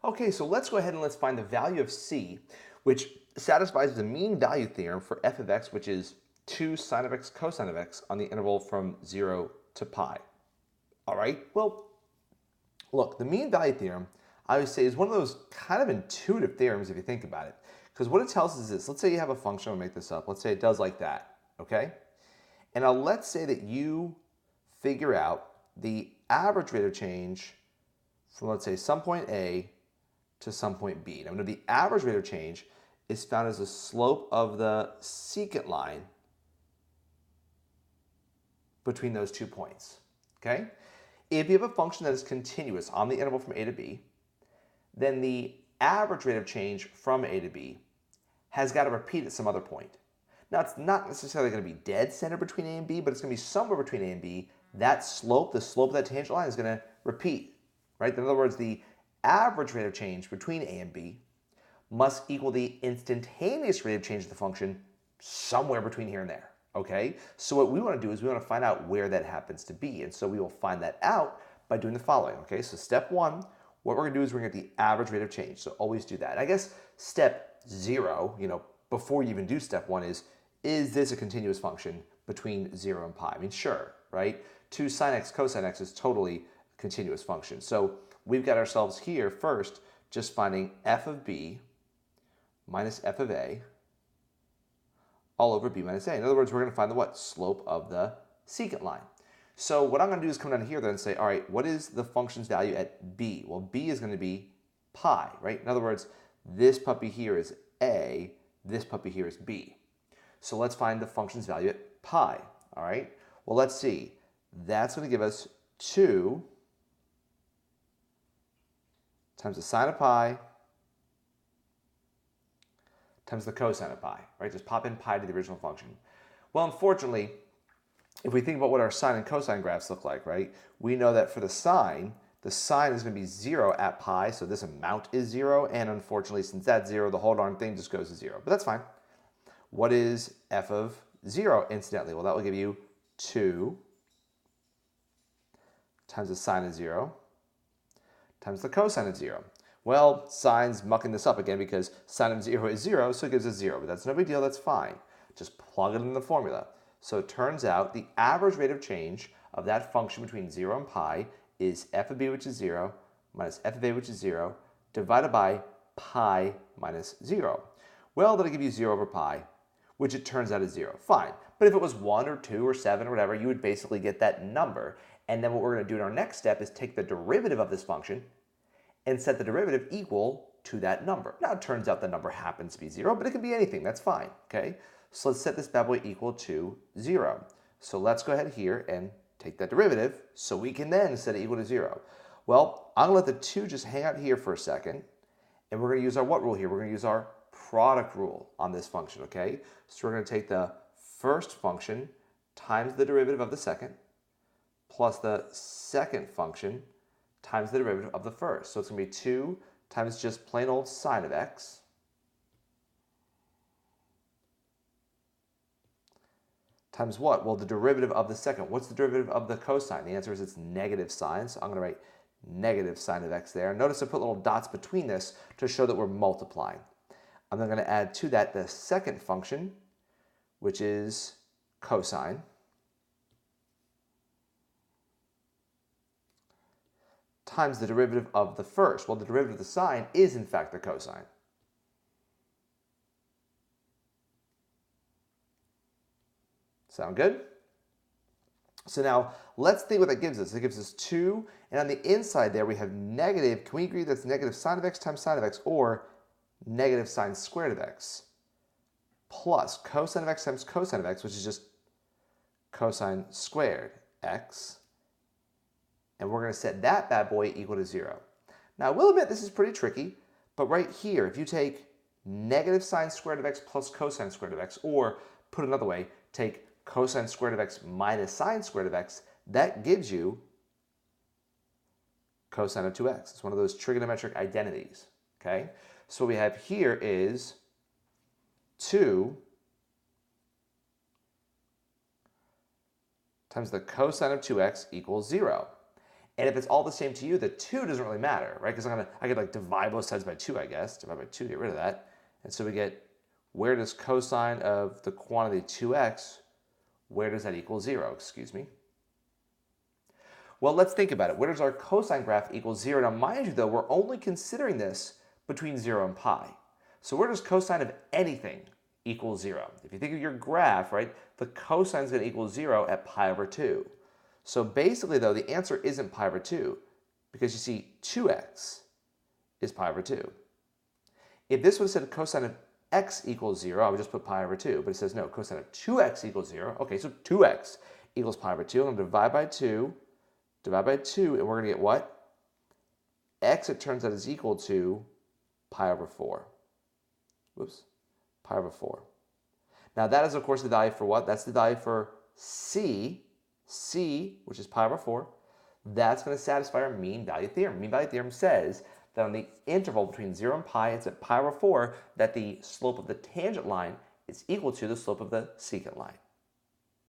Okay, so let's go ahead and let's find the value of c, which satisfies the mean value theorem for f of x, which is 2 sine of x cosine of x on the interval from 0 to pi. All right, well, look, the mean value theorem, I would say, is one of those kind of intuitive theorems if you think about it. Because what it tells us is this. Let's say you have a function, I'll make this up. Let's say it does like that, okay? And now let's say that you figure out the average rate of change from, let's say, some point A to some point B. Now, the average rate of change is found as the slope of the secant line between those 2 points, okay? If you have a function that is continuous on the interval from A to B, then the average rate of change from A to B has got to repeat at some other point. Now, it's not necessarily going to be dead center between A and B, but it's going to be somewhere between A and B. That slope, the slope of that tangential line, is going to repeat, right? In other words, the average rate of change between A and B must equal the instantaneous rate of change of the function somewhere between here and there, okay? So what we want to do is we want to find out where that happens to be. And so we will find that out by doing the following, okay? So step one, what we're going to do is we're going to get the average rate of change. So always do that. And I guess step 0, before you even do step 1 is this a continuous function between 0 and pi? I mean, sure, right? 2 sine x cosine x is totally a continuous function. So we've got ourselves here first just finding f of b minus f of a all over b minus a. In other words, we're going to find the what? Slope of the secant line. So what I'm going to do is come down here then and say, all right, what is the function's value at b? Well, b is going to be pi, right? In other words, this puppy here is a, this puppy here is b. So let's find the function's value at pi, all right? Well, let's see. That's going to give us 2 times the sine of pi times the cosine of pi, right? Just pop in pi to the original function. Well, unfortunately, if we think about what our sine and cosine graphs look like, right? We know that for the sine is going to be 0 at pi, so this amount is 0, and unfortunately, since that's 0, the whole darn thing just goes to 0. But that's fine. What is f of 0, incidentally? Well, that will give you 2 times the sine of 0 times the cosine of 0. Well, sine's mucking this up again because sine of 0 is 0, so it gives us 0. But that's no big deal, that's fine. Just plug it in the formula. So it turns out the average rate of change of that function between 0 and pi is f of b, which is 0, minus f of a, which is 0, divided by pi minus 0. Well, that'll give you 0 over pi, which it turns out is 0. Fine. But if it was 1 or 2 or 7 or whatever, you would basically get that number. And then what we're going to do in our next step is take the derivative of this function and set the derivative equal to that number. Now, it turns out the number happens to be 0, but it could be anything. That's fine, okay? So let's set this bad boy equal to 0. So let's go ahead here and take that derivative so we can then set it equal to 0. Well, I'm going to let the 2 just hang out here for a second, and we're going to use our what rule here? We're going to use our product rule on this function, okay? So we're going to take the first function times the derivative of the second plus the second function times the derivative of the first. So it's going to be 2 times just plain old sine of x times what? Well, the derivative of the second. What's the derivative of the cosine? The answer is it's negative sine, so I'm going to write negative sine of x there. Notice I put little dots between this to show that we're multiplying. I'm then going to add to that the second function, which is cosine, times the derivative of the first. Well, the derivative of the sine is, in fact, the cosine. Sound good? So now, let's think what that gives us. It gives us 2, and on the inside there we have negative, can we agree that's negative sine of x times sine of x, or negative sine squared of x, plus cosine of x times cosine of x, which is just cosine squared x, and we're going to set that bad boy equal to 0. Now, I will admit this is pretty tricky, but right here, if you take negative sine squared of x plus cosine squared of x, or put another way, take cosine squared of x minus sine squared of x, that gives you cosine of 2x. It's one of those trigonometric identities, okay? So what we have here is 2 times the cosine of 2x equals 0. And if it's all the same to you, the 2 doesn't really matter, right? Because I could like divide both sides by 2, I guess. Divide by 2, get rid of that. And so we get, where does cosine of the quantity 2x, where does that equal 0? Excuse me. Well, let's think about it. Where does our cosine graph equal 0? Now, mind you, though, we're only considering this between 0 and pi. So where does cosine of anything equal 0? If you think of your graph, right, the cosine is going to equal 0 at pi over 2. So basically, though, the answer isn't pi over 2 because you see 2x is pi over 2. If this would have said cosine of x equals 0, I would just put pi over 2. But it says no, cosine of 2x equals 0. Okay, so 2x equals pi over 2. I'm going to divide by 2, and we're going to get what? X, it turns out, is equal to pi over 4. Whoops, pi over 4. Now that is, of course, the value for what? That's the value for c, which is pi over 4. That's going to satisfy our mean value theorem. Mean value theorem says that on the interval between 0 and pi, it's at pi over 4, that the slope of the tangent line is equal to the slope of the secant line.